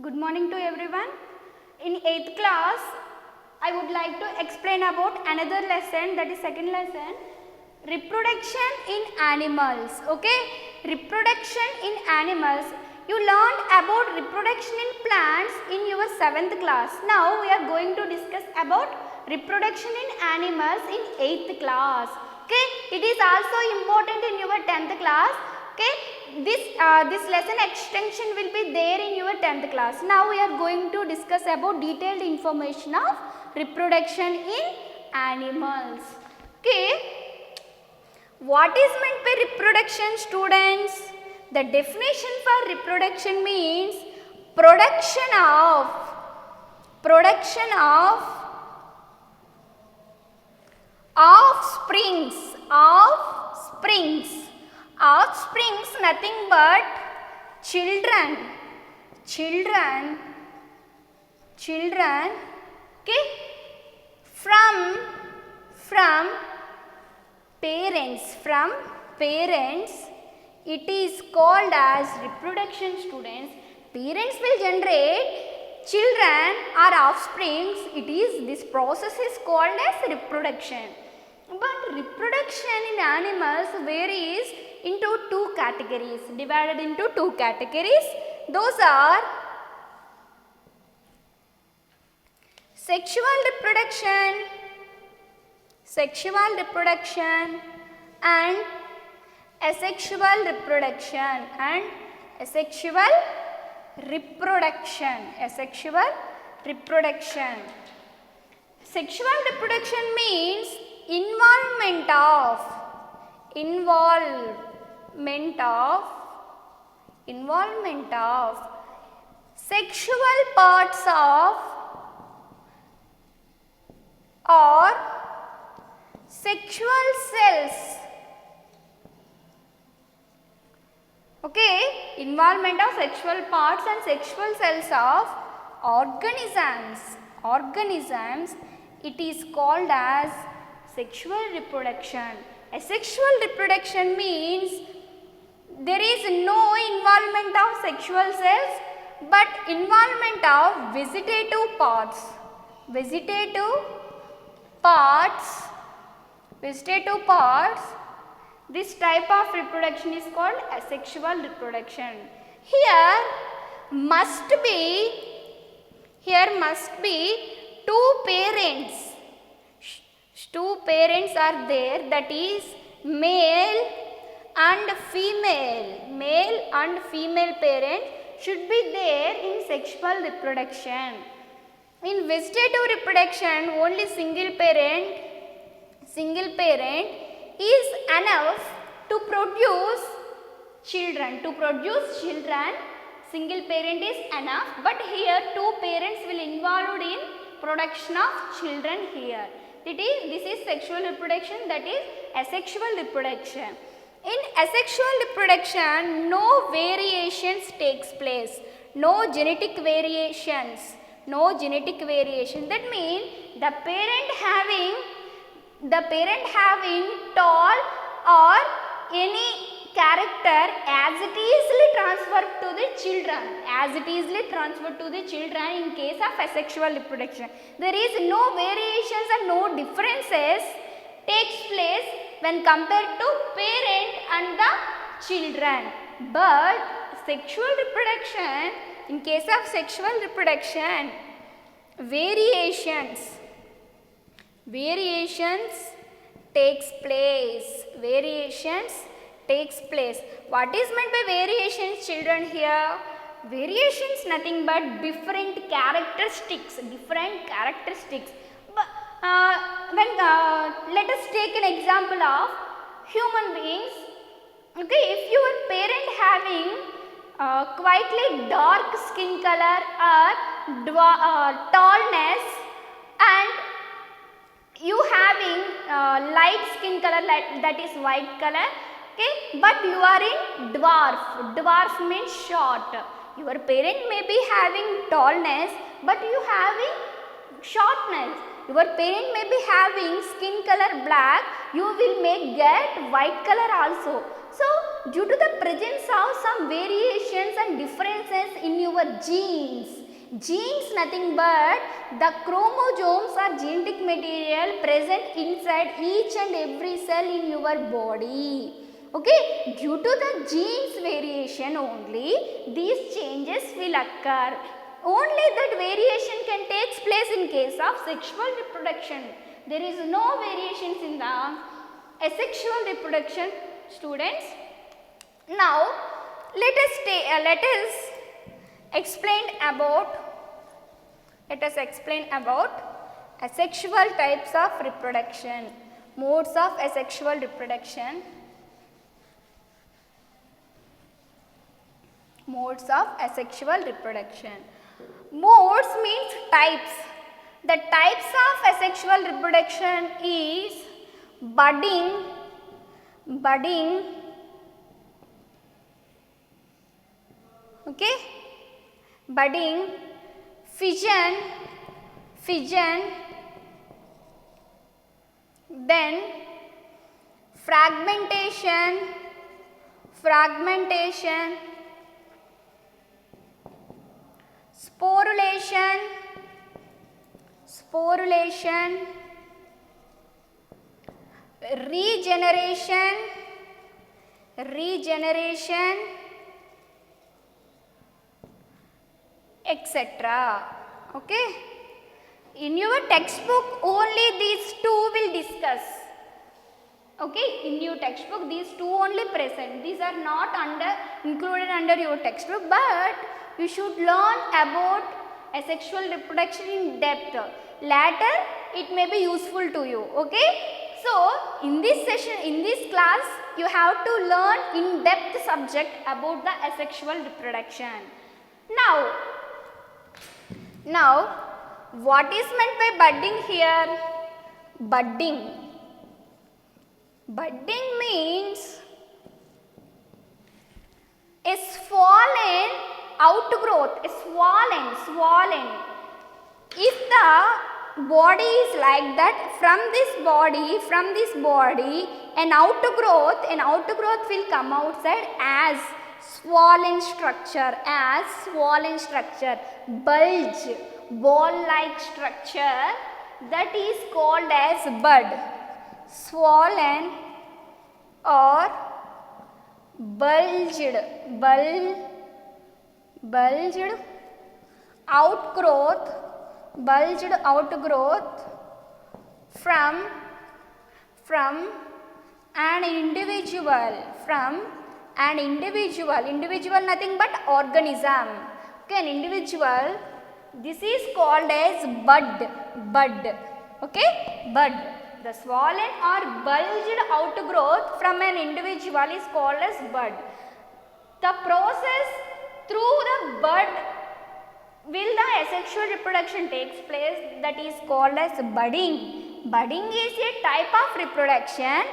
Good morning to everyone. In 8th class, I would like to explain about another lesson, that is second lesson, reproduction in animals. Okay, reproduction in animals. You learned about reproduction in plants in your 7th class. Now we are going to discuss about reproduction in animals in 8th class. Okay, it is also important in your 10th class. Okay, this lesson extension will be there in your 10th class. Now we are going to discuss about detailed information of reproduction in animals. Okay, what is meant by reproduction, students? The definition for reproduction means production of offsprings, nothing but children, okay, from parents, it is called as reproduction, students. Parents will generate children or offsprings. This process is called as reproduction. But reproduction in animals varies into two categories, divided into two categories. Those are sexual reproduction and asexual reproduction Sexual reproduction means involvement of sexual parts of or sexual cells. Okay, involvement of sexual parts and sexual cells of organisms, it is called as sexual reproduction. Asexual reproduction means there is no involvement of sexual cells but involvement of vegetative parts. This type of reproduction is called asexual reproduction. Here must be two parents. Two parents are there, that is male and female parent should be there in sexual reproduction. In vegetative reproduction, only single parent is enough to produce children. Single parent is enough, but here two parents will involved in production of children here. This is sexual reproduction, that is asexual reproduction. In asexual reproduction, no variations takes place, no genetic variations. That means the parent having tall or any character as it easily transferred to the children in case of asexual reproduction. There is no variations and no differences takes place when compared to parent and the children. But sexual reproduction, in case of sexual reproduction, variations takes place. What is meant by variations, children? Here variations nothing but different characteristics. But let us take an example of human beings. Okay, if your parent having quietly dark skin color or tallness, and you having light skin color, that is white color, okay, but you are in dwarf means short. Your parent may be having tallness but you having shortness. Your parent may be having skin color black, you will get white color also. So due to the presence of some variations and differences in your genes. Genes nothing but the chromosomes or genetic material present inside each and every cell in your body. Okay, due to the genes variation only these changes will occur. Only that variation can take place in case of sexual reproduction. There is no variations in the asexual reproduction, students. Now let us explain about asexual types of reproduction, modes of asexual reproduction. Modes of asexual reproduction. Modes means types. The types of asexual reproduction is budding, okay, budding, fission, then fragmentation, sporulation, regeneration, etc. Okay. In your textbook only these two will discuss. Okay, in your textbook these two only present. These are not included under your textbook, but you should learn about asexual reproduction in depth. Later it may be useful to you. Okay. So in this session, in this class, you have to learn in depth subject about the asexual reproduction. Now what is meant by budding here? Budding means a swollen outgrowth, a swollen. If the body is like that, from this body an outgrowth will come outside as swollen structure, bulge, ball-like structure, that is called as bud. Swollen or bulged outgrowth from an individual nothing but organism. Okay, an individual, this is called as bud. Okay, bud. The swollen or bulged outgrowth from an individual is called as bud. The process through the bud will the asexual reproduction takes place, that is called as budding. Budding is a type of reproduction.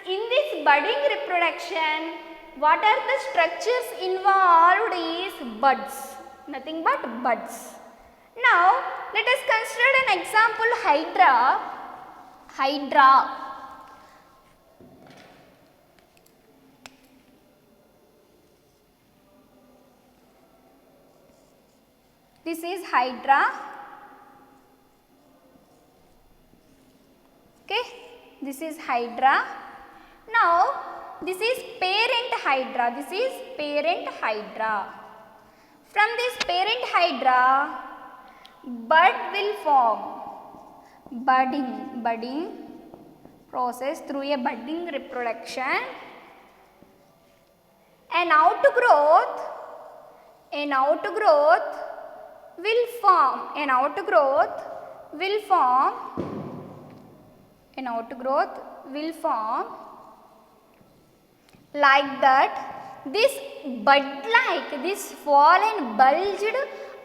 In this budding reproduction, what are the structures involved is buds, nothing but buds. Now let us consider an example, hydra. This is hydra. Okay, this is hydra. Now this is parent hydra. From this parent hydra, bud will form. Budding process through a budding reproduction. An outgrowth will form. Like that. This bud-like, this swollen bulged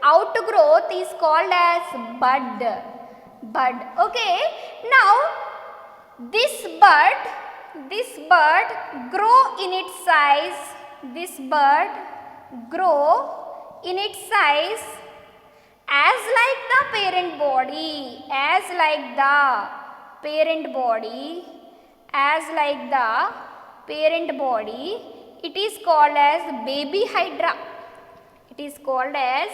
outgrowth is called as bud. Okay. Now this bud grow in its size. As like the parent body, it is called as baby hydra. It is called as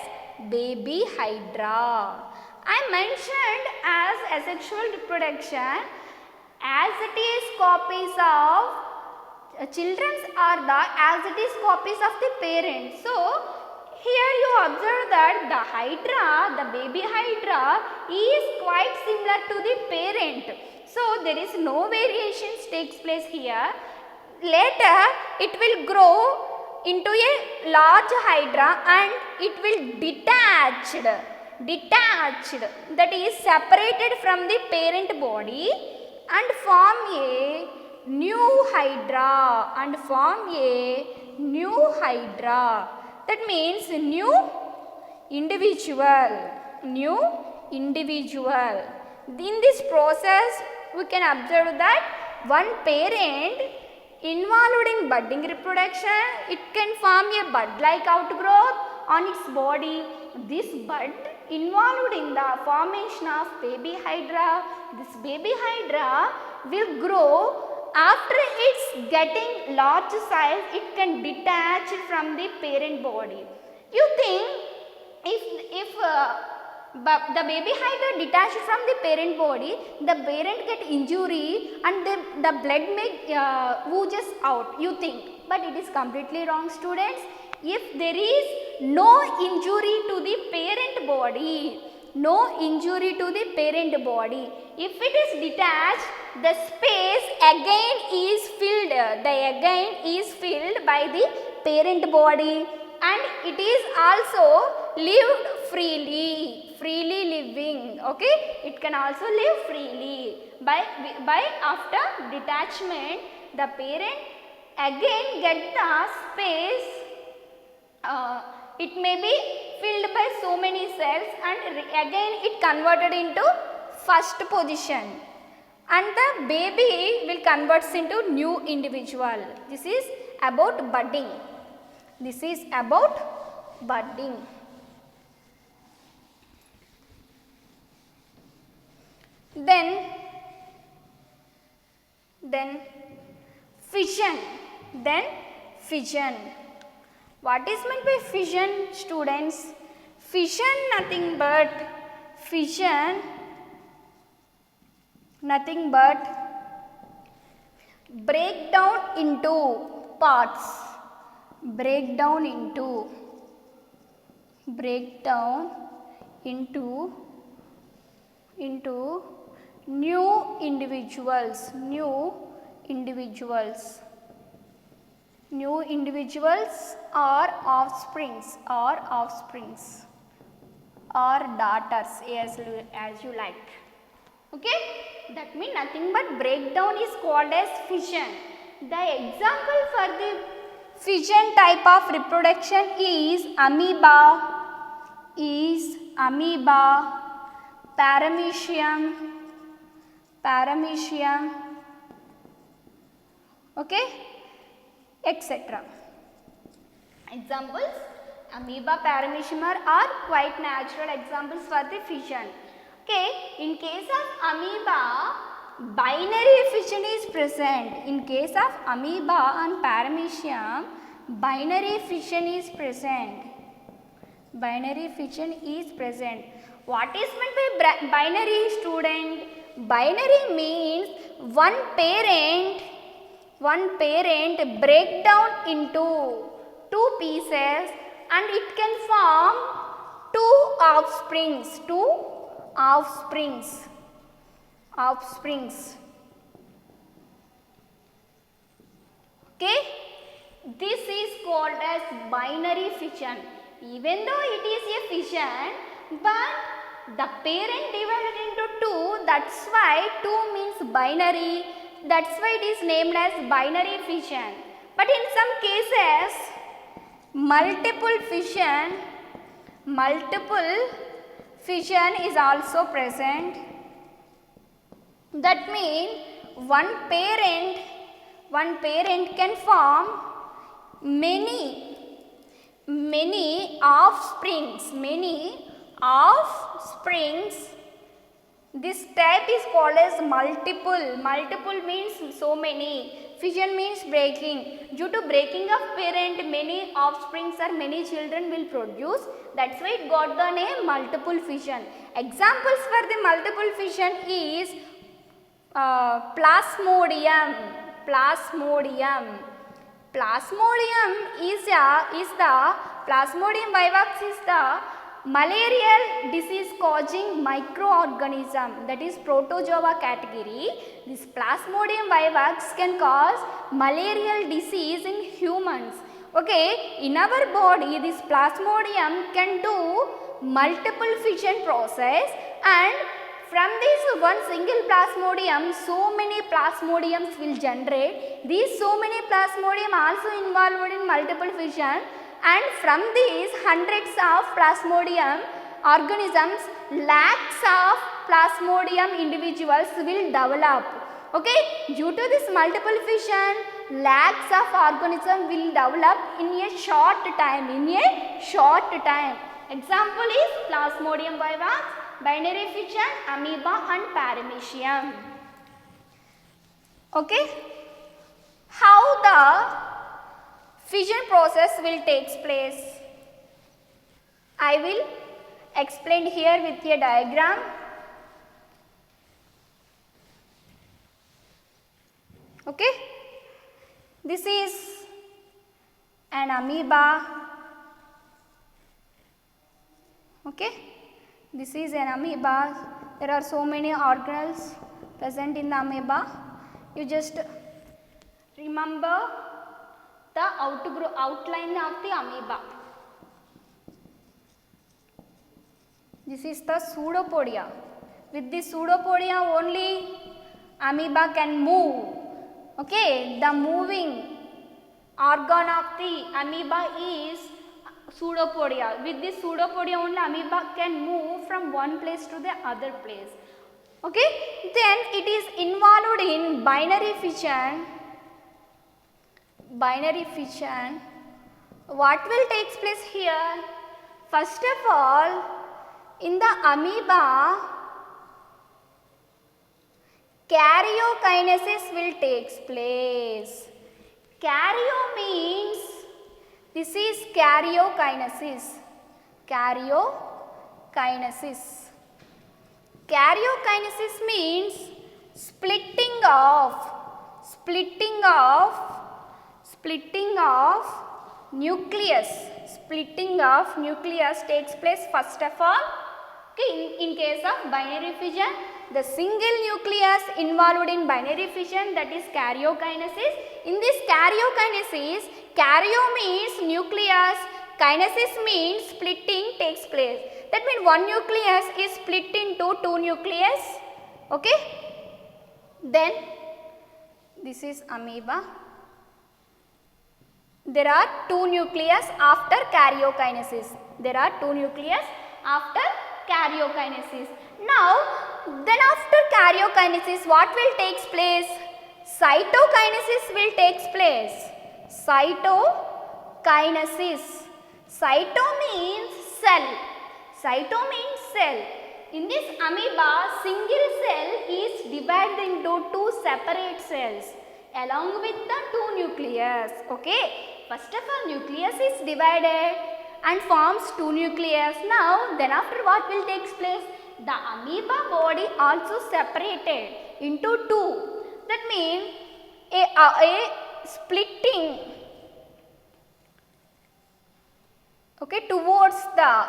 baby hydra. I mentioned as asexual reproduction, as it is copies of children are the as it is copies of the parents. So here you observe that the hydra, the baby hydra is quite similar to the parent. So there is no variations takes place here. Later it will grow into a large hydra and it will detached, that is separated from the parent body and form a new hydra That means new individual. In this process we can observe that one parent involved in budding reproduction, it can form a bud-like outgrowth on its body. This bud involved in the formation of baby hydra. This baby hydra will grow after it's getting large size, it can detach from the parent body. You think if the baby hydra detached from the parent body, the parent get injury and the blood may oozes out, you think. But it is completely wrong, students. If there is no injury to the parent body, if it is detached, the space again is filled by the parent body and it is also lived freely living. Okay, it can also live freely. By after detachment, the parent again get the space. It may be filled by so many cells and again it converted into first position and the baby will converts into new individual. This is about budding. Then fission. What is meant by fission, students? Fission nothing but breakdown into parts. Breakdown into new individuals or offsprings or daughters as you like. Okay, that means nothing but breakdown is called as fission. The example for the fission type of reproduction is amoeba, paramecium, okay, etc. Examples, amoeba, paramecium are quite natural examples for the fission. Okay, in case of amoeba, binary fission is present. In case of amoeba and paramecium, binary fission is present. What is meant by binary, student? Binary means one parent break down into two pieces and it can form two offsprings. Okay, this is called as binary fission. Even though it is a fission, but the parent divided into two, that's why 2 means binary, that's why it is named as binary fission. But in some cases, multiple fission is also present. That means one parent can form many offsprings This type is called as multiple. Multiple means so many. Fission means breaking. Due to breaking of parent, many offsprings or many children will produce. That's why it got the name multiple fission. Examples for the multiple fission is Plasmodium. Plasmodium. Plasmodium is the Plasmodium vivax is the malarial disease causing microorganism, that is protozoa category. This Plasmodium vivax can cause malarial disease in humans. Okay, in our body this Plasmodium can do multiple fission process, and from this one single Plasmodium so many Plasmodiums will generate. These so many Plasmodium also involved in multiple fission, and from these hundreds of Plasmodium organisms, lakhs of Plasmodium individuals will develop. Okay, due to this multiple fission, lakhs of organisms will develop in a short time. Example is Plasmodium vivax, binary fission, amoeba and paramecium. Okay, how the fission process will take place? I will explain here with a diagram. Okay, this is an amoeba. Okay, this is an amoeba. There are so many organelles present in the amoeba. You just remember the outline of the amoeba. This is the pseudopodia. With this pseudopodia only amoeba can move. Okay, the moving organ of the amoeba is pseudopodia. With this pseudopodia only amoeba can move from one place to the other place. Okay, then it is involved in binary fission. Binary fission. What will take place here? First of all, in the amoeba, karyokinesis will take place. Karyo means, this is karyokinesis. Karyokinesis. Karyokinesis means splitting of nucleus. Splitting of nucleus takes place first of all. Okay, in case of binary fission, the single nucleus involved in binary fission, that is karyokinesis. In this karyokinesis, karyo means nucleus, kinesis means splitting takes place. That means one nucleus is split into two nucleus. Okay, then this is amoeba. There are two nucleus after karyokinesis. Now, then after karyokinesis, what will take place? Cytokinesis will take place. Cytokinesis. Cyto means cell. In this amoeba, single cell is divided into two separate cells along with the two nucleus. Okay, first of all nucleus is divided and forms two nucleus. Now, then after what will take place? The amoeba body also separated into two. That means a splitting, okay, towards the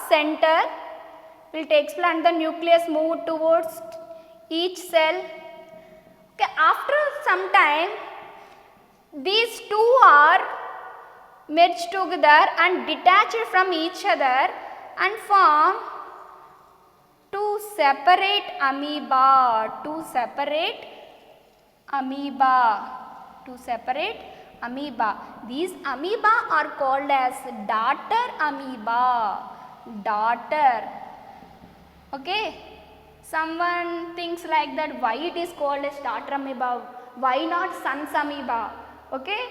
center will take place and the nucleus move towards each cell. Okay, after some time these two are merged together and detached from each other and form two separate amoeba. These amoeba are called as daughter amoeba. Okay, someone thinks like that, why it is called as daughter amoeba, why not sons amoeba? Okay,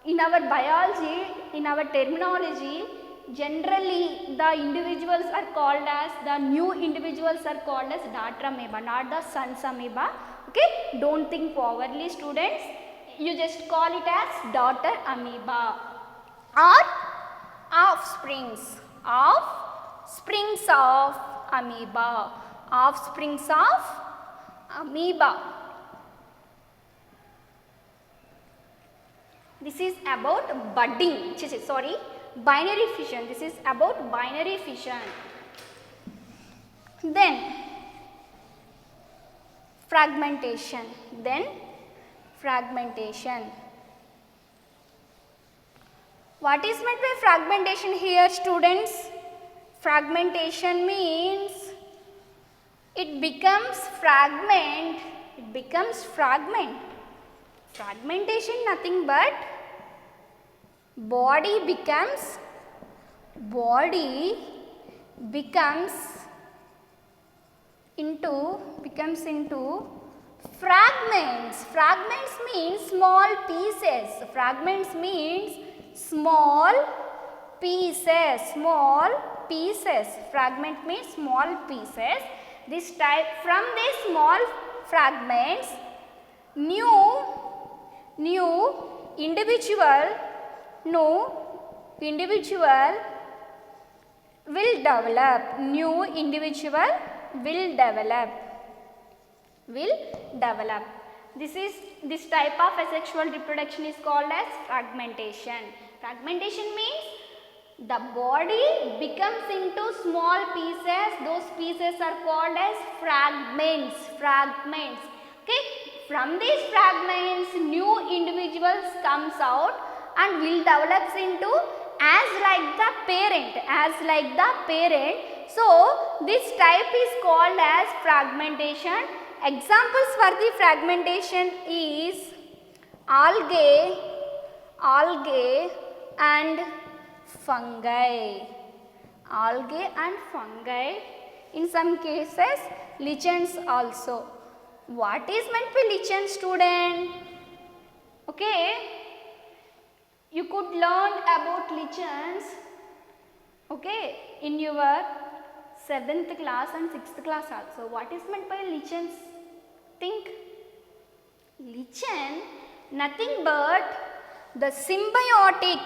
in our biology, in our terminology, generally the individuals are called as, the new individuals are called as daughter amoeba, not the sons amoeba. Okay, don't think forwardly students, you just call it as daughter amoeba. Or offsprings of amoeba, offsprings of amoeba. This is about budding, sorry, binary fission. This is about binary fission. Then fragmentation. What is meant by fragmentation here, students? Fragmentation means it becomes fragment. Fragmentation nothing but body becomes into fragments. Fragments means small pieces. Fragments means small pieces. Fragment means small pieces. This type, from these small fragments, new individual will develop. This type of asexual reproduction is called as fragmentation. Fragmentation means the body becomes into small pieces. Those pieces are called as fragments. Okay, from these fragments new individuals comes out and will develops into as like the parent. So this type is called as fragmentation. Examples for the fragmentation is algae and fungi. In some cases lichens also. What is meant by lichen, student? Okay, you could learn about lichens, okay, in your 7th class and 6th class also. What is meant by lichens? Think. Lichen, nothing but the symbiotic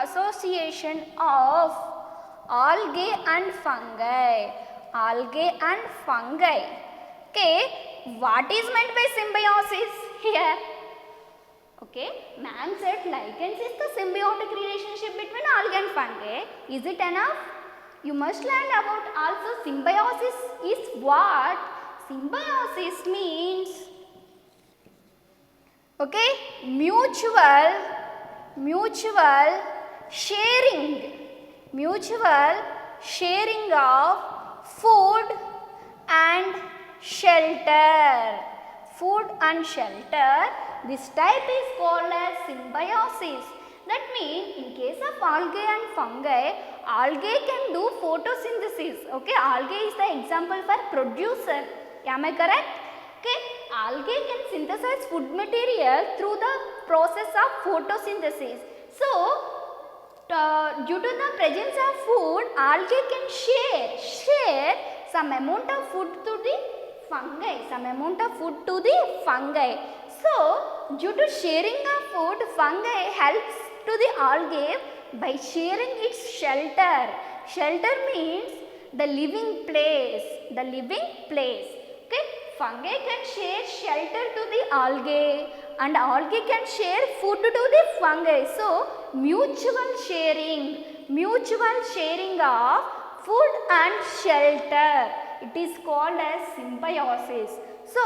association of algae and fungi. Okay, what is meant by symbiosis here? Okay, ma'am said lichens is the symbiotic relationship between algae and fungi. Is it enough? You must learn about also symbiosis is what? Symbiosis means, okay, mutual sharing of food and shelter. This type is called as symbiosis. That means in case of algae and fungi, algae can do photosynthesis. Okay, algae is the example for producer. Am I correct? Okay, algae can synthesize food material through the process of photosynthesis. So, due to the presence of food, algae can share some amount of food to the fungi. So, due to sharing of food, fungi helps to the algae by sharing its shelter. Shelter means the living place. Okay, fungi can share shelter to the algae and algae can share food to the fungi. So, mutual sharing of food and shelter. It is called as symbiosis. So,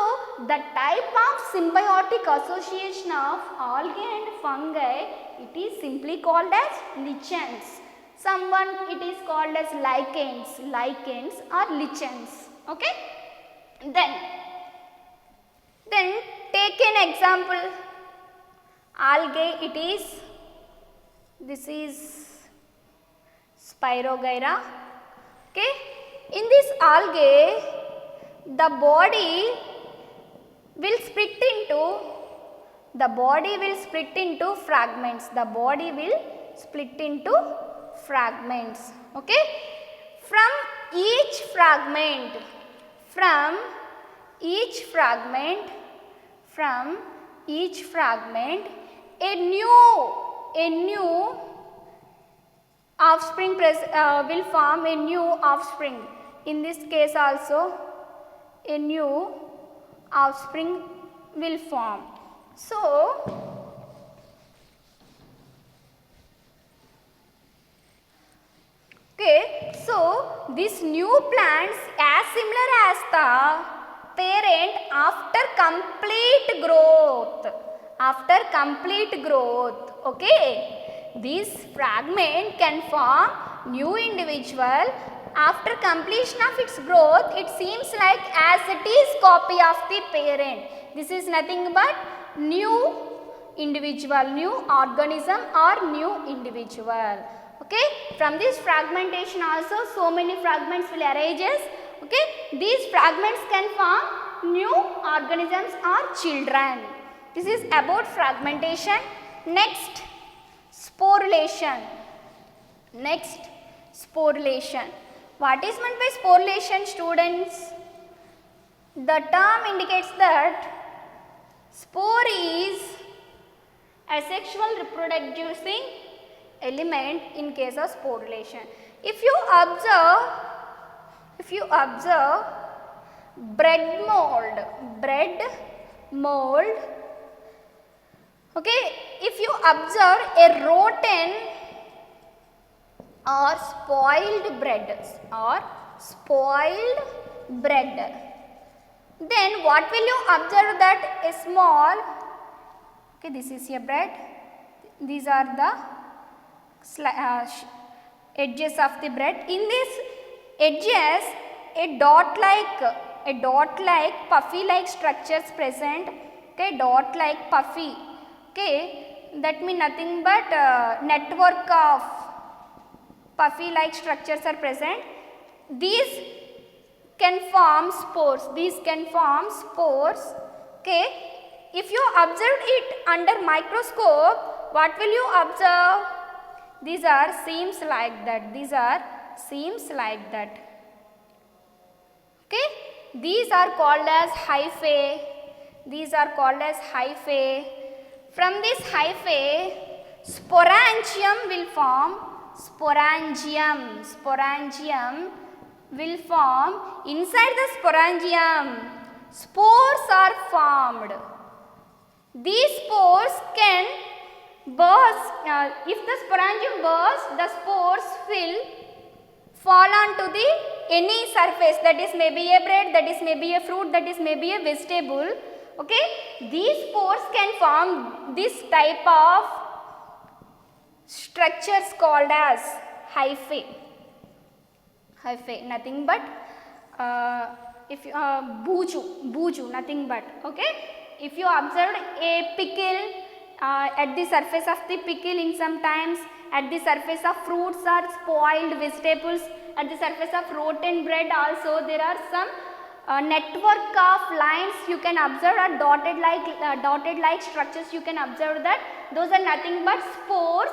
the type of symbiotic association of algae and fungi, it is simply called as lichens. It is called as lichens or lichens. Okay. Then take an example. Algae, this is Spirogyra. Okay. In this algae, the body will split into, the body will split into fragments. The body will split into fragments. Okay. From each fragment, a new offspring will form, a new offspring. In this case also, a new offspring will form. So, okay, so this new plants as similar as the parent after complete growth. Okay. This fragment can form new individual after completion of its growth. It seems like as it is copy of the parent. This is nothing but new individual, new organism or new individual. Okay. From this fragmentation also so many fragments will arises. Okay. These fragments can form new organisms or children. This is about fragmentation. Next, sporulation. What is meant by sporulation, students? The term indicates that spore is asexual reproducing element in case of sporulation. If you observe bread mold, okay, if you observe a rotten or spoiled bread, then what will you observe? That a small, okay, this is a bread, these are the edges of the bread. In these edges, a dot like puffy like structures present. Okay, dot like puffy. Okay, that means nothing but network of puffy like structures are present. These can form spores. Okay, if you observe it under microscope, what will you observe? These are seams like that. Okay, these are called as hyphae. From this hyphae, sporangium will form. Sporangium will form. Inside the sporangium, spores are formed. These spores can burst. If the sporangium bursts, the spores will fall onto the any surface, that is maybe a bread, that is maybe a fruit, that is maybe a vegetable. Okay, these spores can form this type of structures called as hyphae. Nothing but buju, nothing but. Okay, if you observed a pickle, at the surface of the pickle, in sometimes at the surface of fruits or spoiled vegetables, at the surface of rotten bread also there are some network of lines you can observe, or dotted like structures you can observe, that those are nothing but spores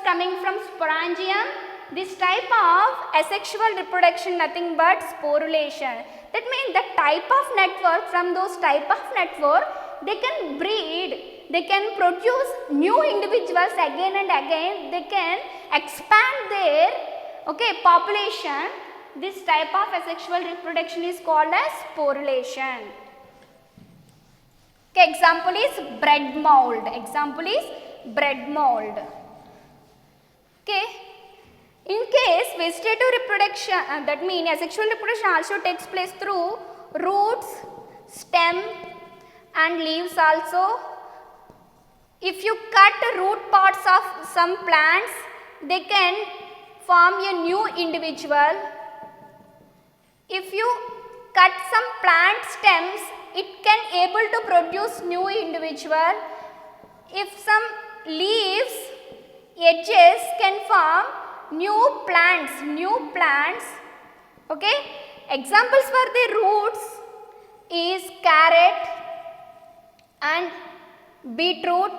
coming from sporangium. This type of asexual reproduction nothing but sporulation. That means the type of network, from those type of network they can breed, they can produce new individuals again and again, they can expand their population. This type of asexual reproduction is called as sporulation. Okay, example is bread mold. Okay, in case vegetative reproduction, that means asexual reproduction also takes place through roots, stem and leaves also. If you cut root parts of some plants, they can form a new individual. If you cut some plant stems, it can able to produce new individual. If some leaves, edges can form new plants. Okay, examples for the roots is carrot, and beetroot,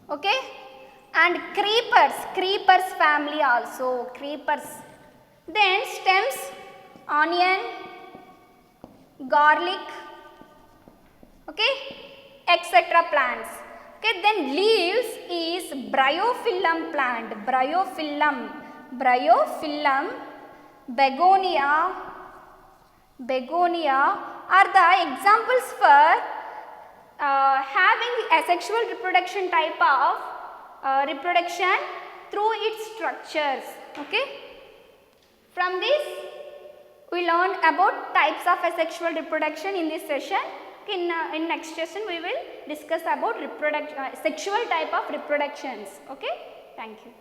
okay, and creepers family also, creepers. Then stems, onion, garlic, okay, etc. plants. Okay, then leaves is bryophyllum plant, bryophyllum, begonia are the examples for having asexual reproduction type of reproduction through its structures. Okay. From this we learned about types of asexual reproduction in this session. In next session we will discuss about sexual type of reproductions. Okay. Thank you.